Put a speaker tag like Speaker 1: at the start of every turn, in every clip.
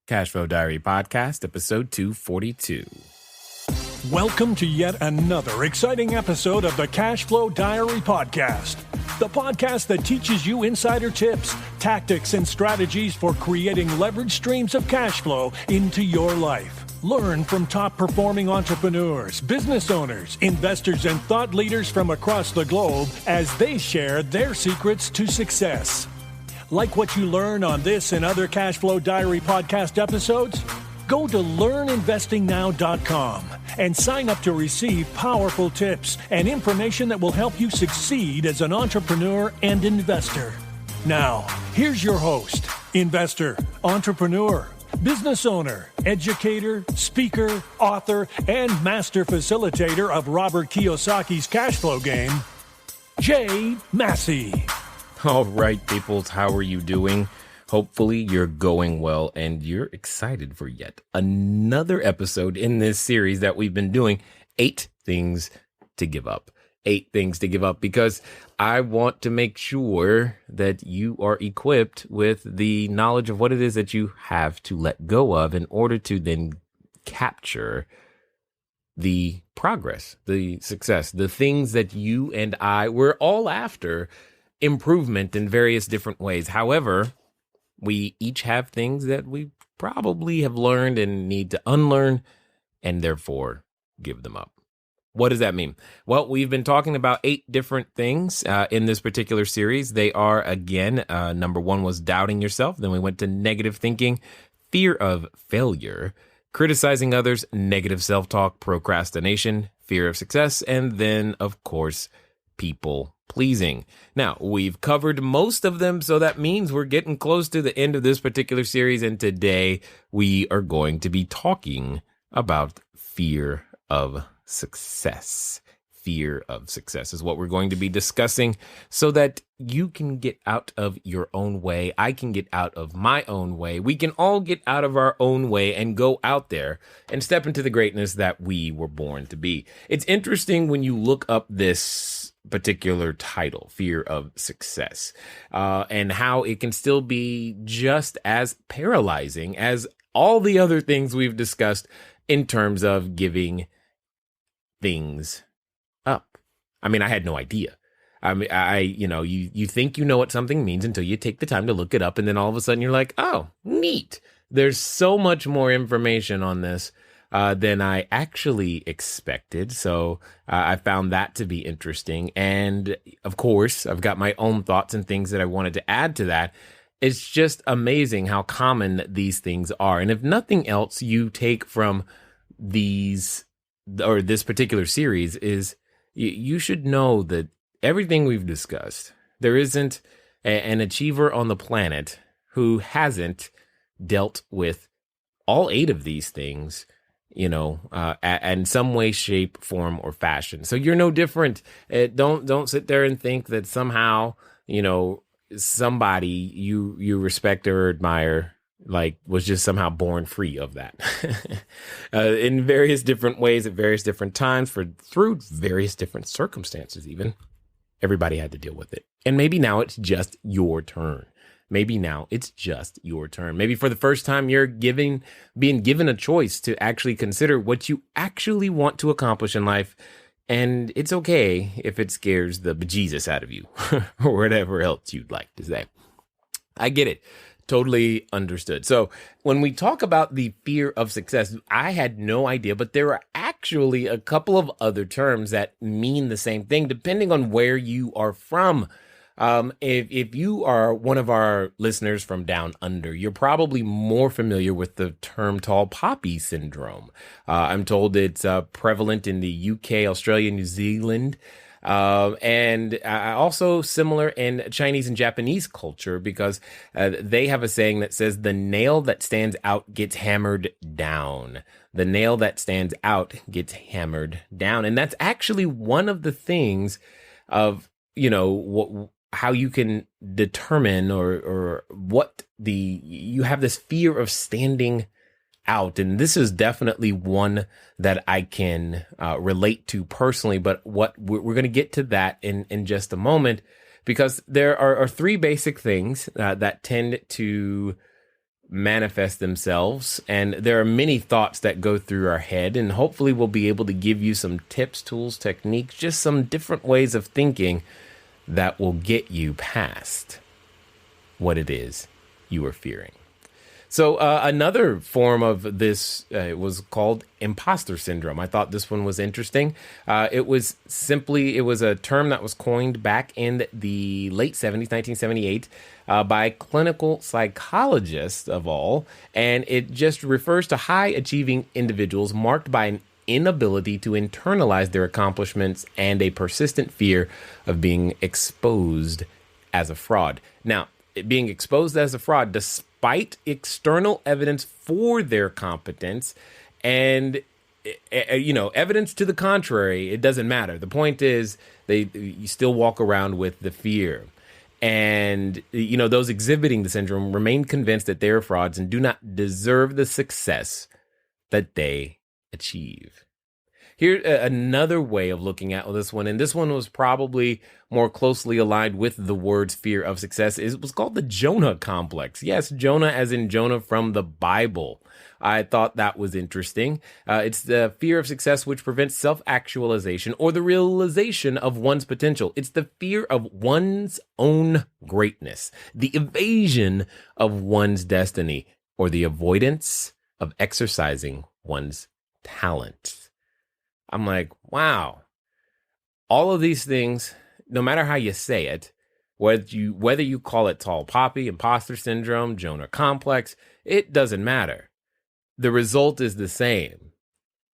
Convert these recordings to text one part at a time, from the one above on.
Speaker 1: CashFlow Diary Podcast, episode 242.
Speaker 2: Welcome to yet another exciting episode of the CashFlow Diary Podcast, the podcast that teaches you insider tips, tactics, and strategies for creating leverage streams of cash flow into your life. Learn from top-performing entrepreneurs, business owners, investors, and thought leaders from across the globe as they share their secrets to success. Like what you learn on this and other CashFlow Diary podcast episodes? Go to learninvestingnow.com and sign up to receive powerful tips and information that will help you succeed as an entrepreneur and investor. Now, here's your host, investor, entrepreneur, business owner, educator, speaker, author, and master facilitator of Robert Kiyosaki's cash flow game, Jay Massey.
Speaker 1: All right, peoples, how are you doing? Hopefully you're going well and you're excited for yet another episode in this series that we've been doing, 8 Things to Give Up. 8 Things to Give Up, because I want to make sure that you are equipped with the knowledge of what it is that you have to let go of in order to then capture the progress, the success, the things that you and I were all after. Improvement in various different ways. However, we each have things that we probably have learned and need to unlearn and therefore give them up. What does that mean? Well, we've been talking about 8 different things in this particular series. They are, again, number 1 was doubting yourself. Then we went to negative thinking, fear of failure, criticizing others, negative self-talk, procrastination, fear of success, and then, of course, people pleasing. Now, we've covered most of them, so that means we're getting close to the end of this particular series, and today we are going to be talking about fear of success. Fear of success is what we're going to be discussing so that you can get out of your own way. I can get out of my own way. We can all get out of our own way and go out there and step into the greatness that we were born to be. It's interesting when you look up this particular title, fear of success, and how it can still be just as paralyzing as all the other things we've discussed in terms of giving things up. I mean, I had no idea. I mean, you think you know what something means until you take the time to look it up, and then all of a sudden you're like, oh, neat. There's so much more information on this than I actually expected. So I found that to be interesting. And of course, I've got my own thoughts and things that I wanted to add to that. It's just amazing how common these things are. And if nothing else you take from these or this particular series is you should know that everything we've discussed, there isn't an achiever on the planet who hasn't dealt with all 8 of these things, in some way, shape, form, or fashion. So you're no different. Don't sit there and think that somehow, somebody you respect or admire, was just somehow born free of that. In various different ways, at various different times, through various different circumstances even, everybody had to deal with it. And maybe now it's just your turn. Maybe now it's just your turn. Maybe for the first time, you're being given a choice to actually consider what you actually want to accomplish in life. And it's okay if it scares the bejesus out of you or whatever else you'd like to say. I get it. Totally understood. So when we talk about the fear of success, I had no idea, but there are actually a couple of other terms that mean the same thing, depending on where you are from. If you are one of our listeners from down under, you're probably more familiar with the term tall poppy syndrome. I'm told it's prevalent in the UK, Australia, New Zealand, and also similar in Chinese and Japanese culture, because they have a saying that says the nail that stands out gets hammered down. The nail that stands out gets hammered down. And that's actually one of the things of, how you can determine or what you have this fear of standing out. And this is definitely one that I can relate to personally, but what we're going to get to that in just a moment, because there are 3 basic things that tend to manifest themselves. And there are many thoughts that go through our head, and hopefully we'll be able to give you some tips, tools, techniques, just some different ways of thinking that will get you past what it is you are fearing. So another form of this was called imposter syndrome. I thought this one was interesting. It was a term that was coined back in the late 70s, 1978, by clinical psychologists of all. And it just refers to high achieving individuals marked by an inability to internalize their accomplishments and a persistent fear of being exposed as a fraud. Now, being exposed as a fraud, despite external evidence for their competence and, evidence to the contrary, it doesn't matter. The point is you still walk around with the fear. And, those exhibiting the syndrome remain convinced that they're frauds and do not deserve the success that they achieve. Here's another way of looking at this one, and this one was probably more closely aligned with the word's fear of success. It was called the Jonah complex. Yes, Jonah as in Jonah from the Bible. I thought that was interesting. It's the fear of success which prevents self-actualization or the realization of one's potential. It's the fear of one's own greatness, the evasion of one's destiny, or the avoidance of exercising one's talent. I'm like, wow, all of these things, no matter how you say it, whether you call it tall poppy, imposter syndrome, Jonah complex, it doesn't matter. The result is the same.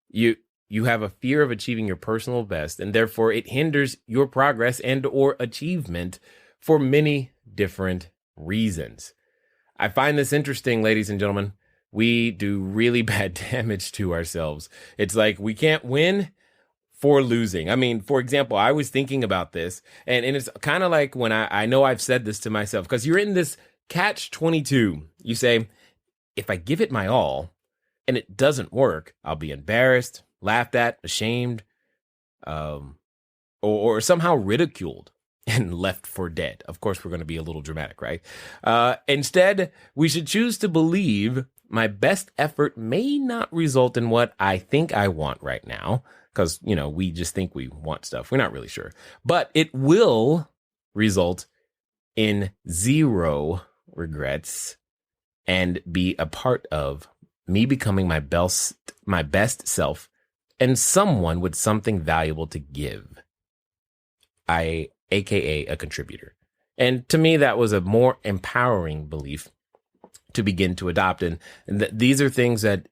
Speaker 1: You have a fear of achieving your personal best, and therefore it hinders your progress and or achievement for many different reasons. I find this interesting, ladies and gentlemen. We do really bad damage to ourselves. It's like we can't win for losing. I mean, for example, I was thinking about this, and it's kind of like when I know I've said this to myself, because you're in this catch-22. You say, if I give it my all and it doesn't work, I'll be embarrassed, laughed at, ashamed, or somehow ridiculed and left for dead. Of course, we're going to be a little dramatic, right? Instead, we should choose to believe my best effort may not result in what I think I want right now, because, we just think we want stuff. We're not really sure. But it will result in zero regrets and be a part of me becoming my best self and someone with something valuable to give. AKA a contributor. And to me, that was a more empowering belief to begin to adopt. And these are things that,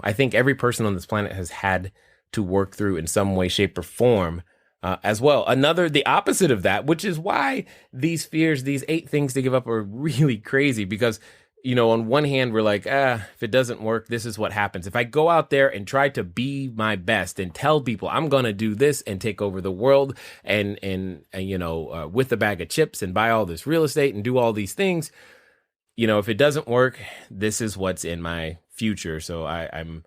Speaker 1: I think every person on this planet has had to work through in some way, shape, or form as well. The opposite of that, which is why these fears, these 8 things to give up are really crazy, because, on one hand, we're like, if it doesn't work, this is what happens. If I go out there and try to be my best and tell people I'm going to do this and take over the world and with a bag of chips and buy all this real estate and do all these things, if it doesn't work, this is what's in my future. So I'm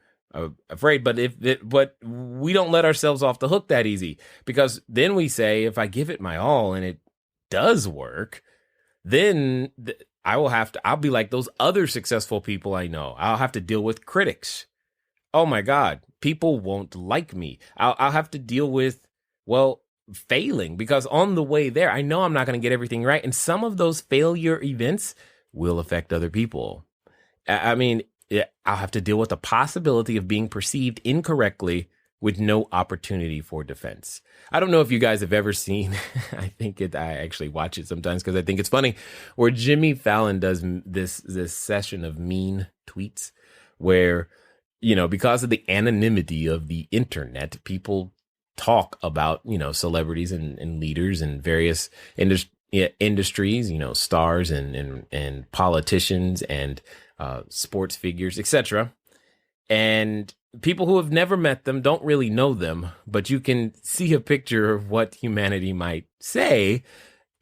Speaker 1: afraid, but we don't let ourselves off the hook that easy, because then we say, if I give it my all and it does work, then I'll be like those other successful people I know. I'll have to deal with critics. Oh my God, people won't like me. I'll have to deal with, failing, because on the way there, I know I'm not going to get everything right. And some of those failure events will affect other people. I mean, I'll have to deal with the possibility of being perceived incorrectly with no opportunity for defense. I don't know if you guys have ever seen, I actually watch it sometimes because I think it's funny, where Jimmy Fallon does this session of mean tweets where, because of the anonymity of the internet, people talk about, celebrities and leaders and various industries, stars and politicians and sports figures, etc. And people who have never met them don't really know them, but you can see a picture of what humanity might say,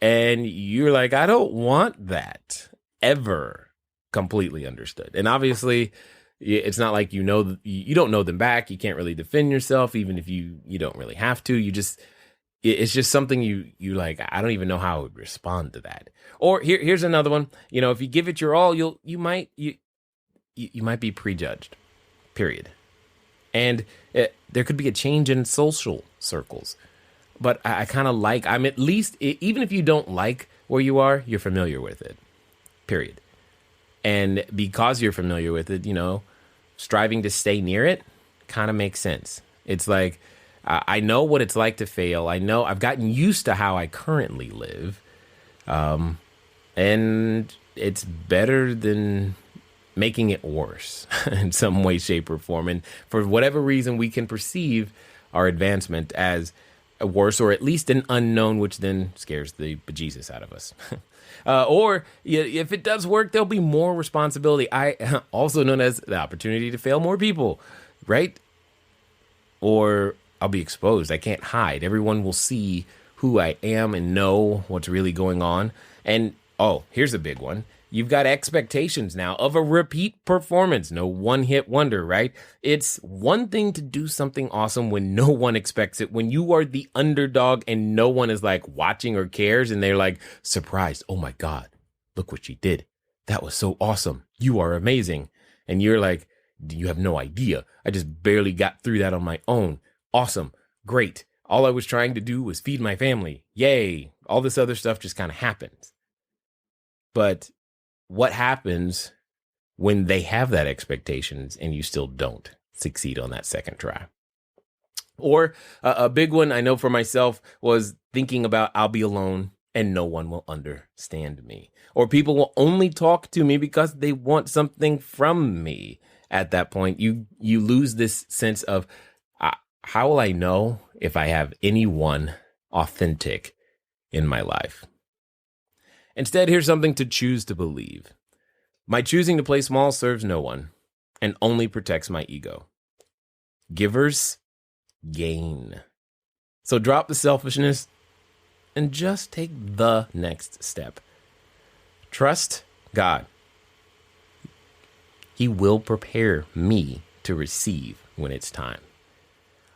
Speaker 1: and you're like, I don't want that ever completely understood. And obviously, it's not like you don't know them back. You can't really defend yourself, even if you don't really have to. It's just something you like, I don't even know how I would respond to that. Or here's another one. If you give it your all, you might be prejudged, period. And there could be a change in social circles. But I kind of I'm at least, even if you don't like where you are, you're familiar with it, period. And because you're familiar with it, striving to stay near it kind of makes sense. It's like, I know what it's like to fail. I know I've gotten used to how I currently live. And it's better than making it worse in some way, shape, or form. And for whatever reason, we can perceive our advancement as a worse, or at least an unknown, which then scares the bejesus out of us. Or if it does work, there'll be more responsibility. Also known as the opportunity to fail more people, right? Or I'll be exposed. I can't hide. Everyone will see who I am and know what's really going on. And here's a big one. You've got expectations now of a repeat performance. No one-hit wonder, right? It's one thing to do something awesome when no one expects it, when you are the underdog and no one is like watching or cares, and they're like surprised. Oh my God, look what she did. That was so awesome. You are amazing. And you're like, you have no idea. I just barely got through that on my own. Awesome. Great. All I was trying to do was feed my family. Yay. All this other stuff just kind of happens. But what happens when they have that expectations and you still don't succeed on that second try? Or a big one I know for myself was thinking about I'll be alone and no one will understand me. Or people will only talk to me because they want something from me. At that point, you lose this sense of how will I know if I have anyone authentic in my life? Instead, here's something to choose to believe. My choosing to play small serves no one and only protects my ego. Givers gain. So drop the selfishness and just take the next step. Trust God. He will prepare me to receive when it's time.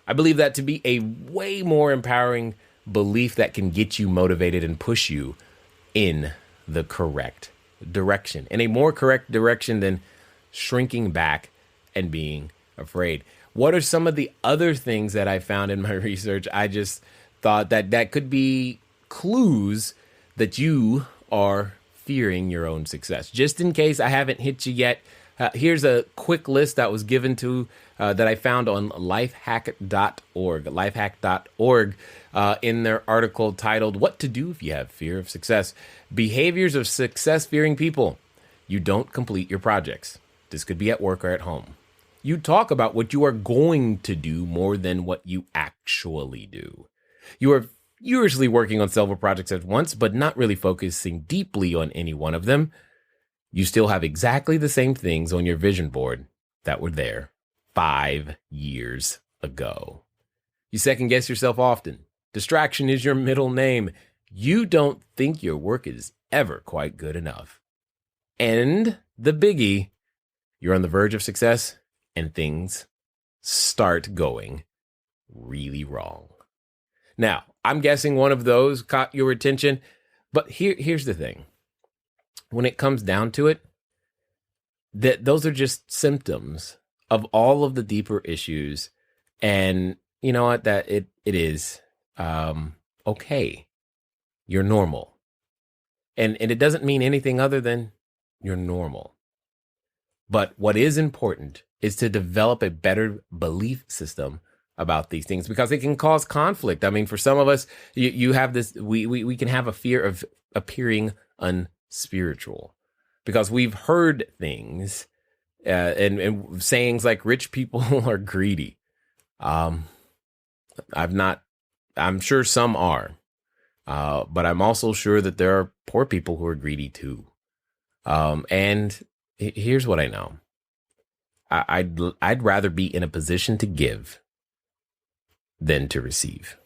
Speaker 1: I believe that to be a way more empowering belief that can get you motivated and push you in the correct direction, in a more correct direction than shrinking back and being afraid. What are some of the other things that I found in my research? I just thought that could be clues that you are fearing your own success. Just in case I haven't hit you yet, here's a quick list that was given to that I found on lifehack.org in their article titled "What to Do If You Have Fear of Success: Behaviors of Success-Fearing People." You don't complete your projects. This could be at work or at home. You talk about what you are going to do more than what you actually do. You are furiously working on several projects at once, but not really focusing deeply on any one of them. You still have exactly the same things on your vision board that were there 5 years ago. You second guess yourself often. Distraction is your middle name. You don't think your work is ever quite good enough. And the biggie, you're on the verge of success and things start going really wrong. Now, I'm guessing one of those caught your attention, but here's the thing. When it comes down to it, that those are just symptoms of all of the deeper issues. And you know what? That it is okay. You're normal. And it doesn't mean anything other than you're normal. But what is important is to develop a better belief system about these things, because it can cause conflict. I mean, for some of us, you have this, we can have a fear of appearing unspiritual because we've heard things and sayings like rich people are greedy. I'm sure some are, but I'm also sure that there are poor people who are greedy too. And here's what I know. I'd rather be in a position to give than to receive.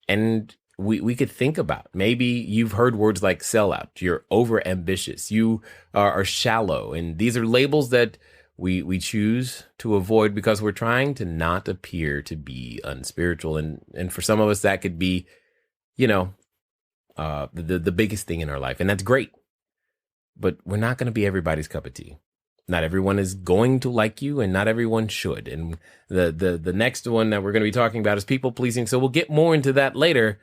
Speaker 1: And we could think about, maybe you've heard words like sellout, you're over ambitious, you are shallow. And these are labels that we choose to avoid because we're trying to not appear to be unspiritual. And for some of us, that could be, the biggest thing in our life. And that's great. But we're not going to be everybody's cup of tea. Not everyone is going to like you, and not everyone should. And the next one that we're going to be talking about is people pleasing. So we'll get more into that later.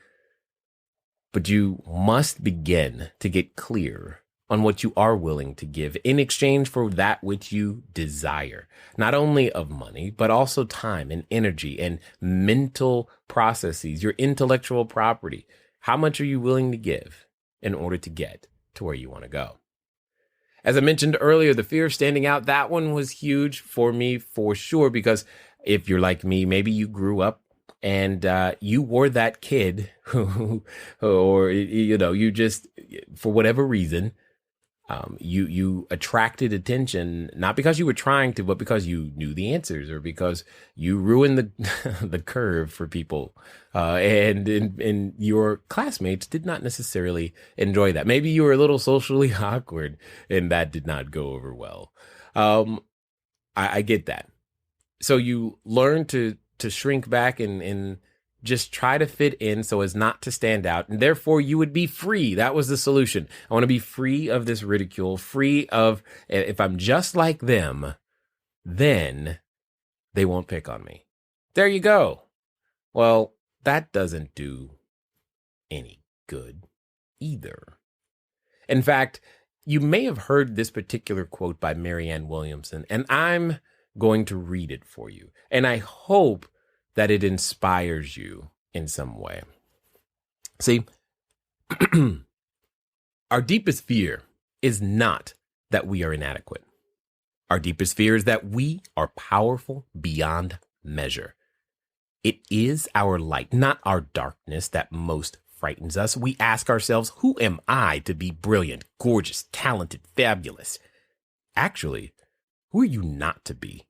Speaker 1: But you must begin to get clear on what you are willing to give in exchange for that which you desire, not only of money, but also time and energy and mental processes, your intellectual property. How much are you willing to give in order to get to where you want to go? As I mentioned earlier, the fear of standing out, that one was huge for me for sure, because if you're like me, maybe you grew up and you were that kid who, or, you just, for whatever reason, you attracted attention, not because you were trying to, but because you knew the answers, or because you ruined the curve for people. And your classmates did not necessarily enjoy that. Maybe you were a little socially awkward and that did not go over well. I get that. So you learn to shrink back and just try to fit in so as not to stand out. And therefore you would be free. That was the solution. I want to be free of this ridicule, free of, if I'm just like them, then they won't pick on me. There you go. Well, that doesn't do any good either. In fact, you may have heard this particular quote by Marianne Williamson, and I'm going to read it for you. And I hope that it inspires you in some way. See, our deepest fear is not that we are inadequate. Our deepest fear is that we are powerful beyond measure. It is our light, not our darkness, that most frightens us. We ask ourselves, who am I to be brilliant, gorgeous, talented, fabulous? Actually, who are you not to be?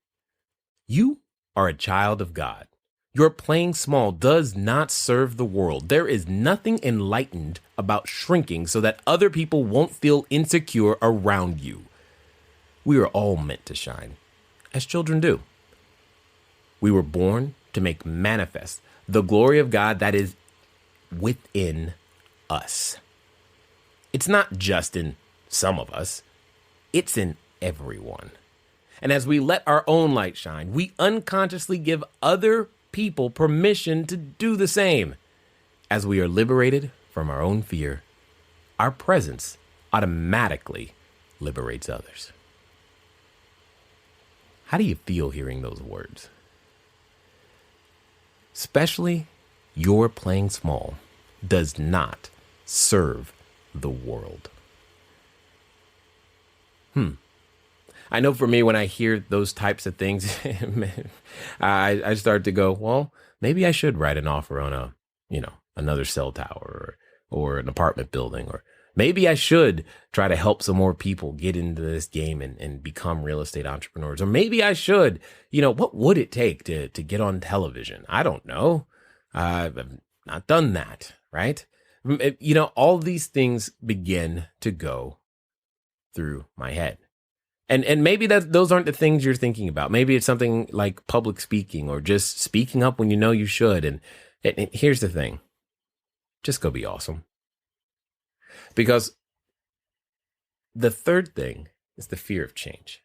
Speaker 1: You are a child of God. Your playing small does not serve the world. There is nothing enlightened about shrinking so that other people won't feel insecure around you. We are all meant to shine, as children do. We were born to make manifest the glory of God that is within us. It's not just in some of us, it's in everyone. And as we let our own light shine, we unconsciously give other people permission to do the same. As we are liberated from our own fear, our presence automatically liberates others. How do you feel hearing those words? Especially, your playing small does not serve the world. I know for me, when I hear those types of things, I start to go, well, maybe I should write an offer on another cell tower or an apartment building, or maybe I should try to help some more people get into this game and become real estate entrepreneurs. Or maybe I should, what would it take to get on television? I don't know. I've not done that, right? All these things begin to go through my head. And maybe those aren't the things you're thinking about. Maybe it's something like public speaking or just speaking up when you know you should. And here's the thing. Just go be awesome. Because the third thing is the fear of change.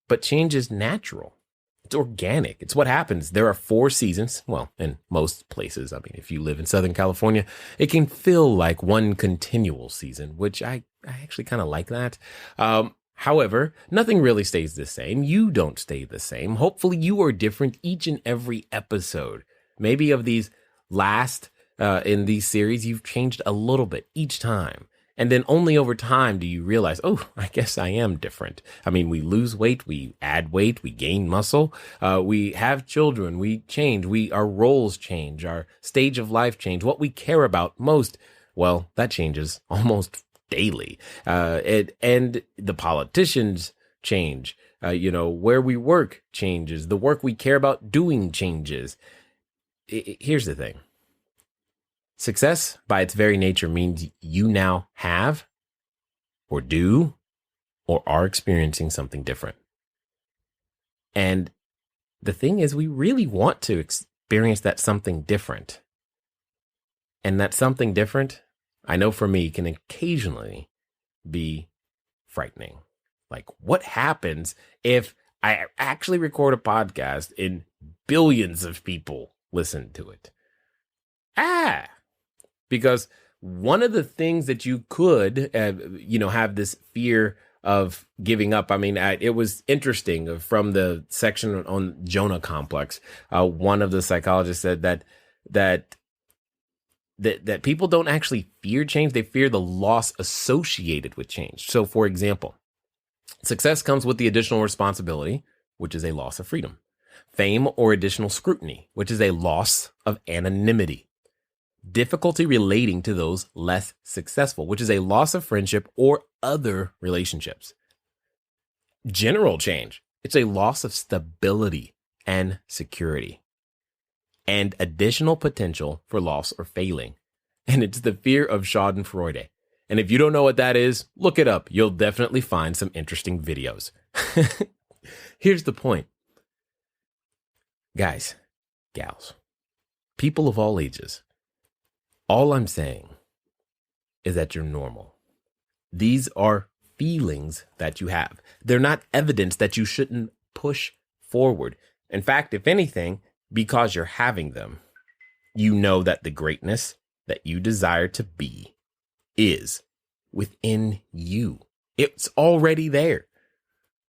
Speaker 1: But change is natural. It's organic. It's what happens. There are 4 seasons. Well, in most places. I mean, if you live in Southern California, it can feel like one continual season, which I actually kind of like that. However, nothing really stays the same. You don't stay the same. Hopefully you are different each and every episode. Maybe of these last in these series, you've changed a little bit each time. And then only over time do you realize, oh, I guess I am different. I mean, we lose weight, we add weight, we gain muscle, we have children, we change, our roles change, our stage of life change. What we care about most, well, that changes almost daily. And the politicians change, where we work changes, the work we care about doing changes. Here's the thing. Success, by its very nature, means you now have or do or are experiencing something different. And the thing is, we really want to experience that something different. And that something different, I know for me, can occasionally be frightening. Like, what happens if I actually record a podcast and billions of people listen to it? Because one of the things that you could, have this fear of giving up. I mean, it was interesting from the section on Jonah complex. One of the psychologists said that people don't actually fear change. They fear the loss associated with change. So, for example, success comes with the additional responsibility, which is a loss of freedom. Fame or additional scrutiny, which is a loss of anonymity. Difficulty relating to those less successful, which is a loss of friendship or other relationships. General change, it's a loss of stability and security. And additional potential for loss or failing. And it's the fear of Schadenfreude. And if you don't know what that is, look it up. You'll definitely find some interesting videos. Here's the point. Guys, gals, people of all ages, all I'm saying is that you're normal. These are feelings that you have. They're not evidence that you shouldn't push forward. In fact, if anything, because you're having them, you know that the greatness that you desire to be is within you. It's already there.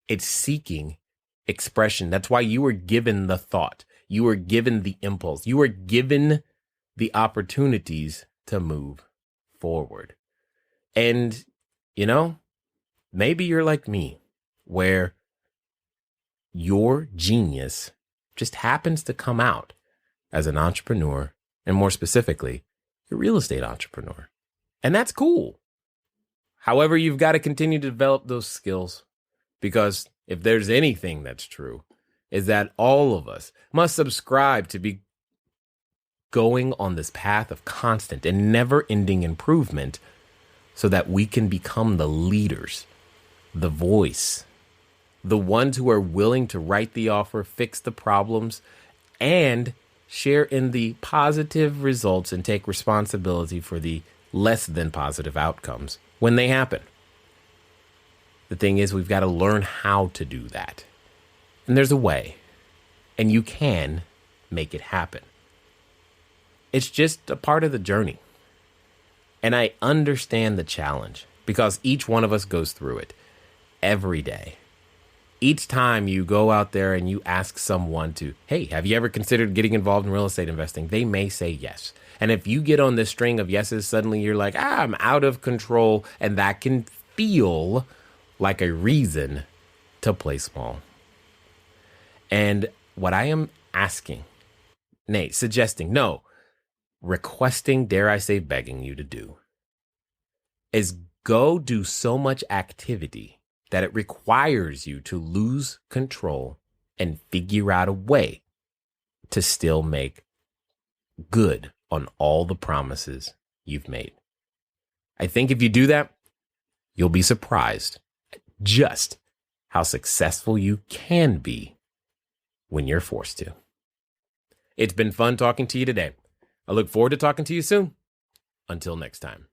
Speaker 1: It's seeking expression. That's why you were given the thought. You were given the impulse. You were given the opportunities to move forward. And, maybe you're like me, where your genius just happens to come out as an entrepreneur, and more specifically, a real estate entrepreneur. And that's cool. However, you've got to continue to develop those skills, because if there's anything that's true, is that all of us must subscribe to be going on this path of constant and never-ending improvement so that we can become the leaders, the voice, the ones who are willing to write the offer, fix the problems, and share in the positive results and take responsibility for the less than positive outcomes when they happen. The thing is, we've got to learn how to do that. And there's a way, and you can make it happen. It's just a part of the journey. And I understand the challenge because each one of us goes through it every day. Each time you go out there and you ask someone to, hey, have you ever considered getting involved in real estate investing? They may say yes. And if you get on this string of yeses, suddenly you're like, I'm out of control. And that can feel like a reason to play small. And what I am asking, requesting, dare I say, begging you to do, is go do so much activity that it requires you to lose control and figure out a way to still make good on all the promises you've made. I think if you do that, you'll be surprised at just how successful you can be when you're forced to. It's been fun talking to you today. I look forward to talking to you soon. Until next time.